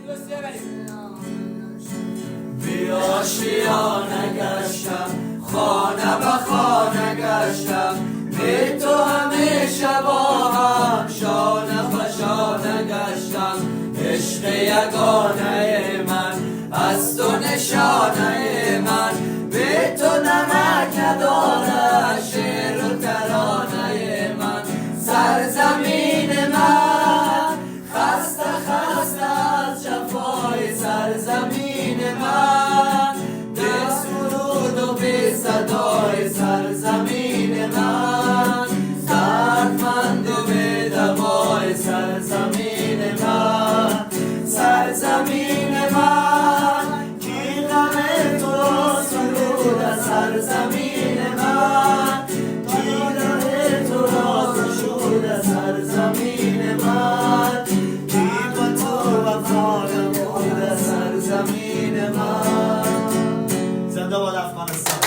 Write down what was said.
بی آشیانه گشتم، خانه به خانه گشتم، بی تو همیشه با هم شانه به شانه گشتم. عشق یگانه من از تو نشانه من، بی تو نمک نداره شعر و ترانه من. سرزمین من خسته خسته از جفای سرزمین من، بی سرود و بی صدای سرزمین من، دردمند و بی دوای سرزمین من. سرزمین من کی غم تو را سرود سرزمین من، کی غم تو را سرود سرزمین من، کی با تو وفا نمود سرزمین من. زنده باد افغانستان.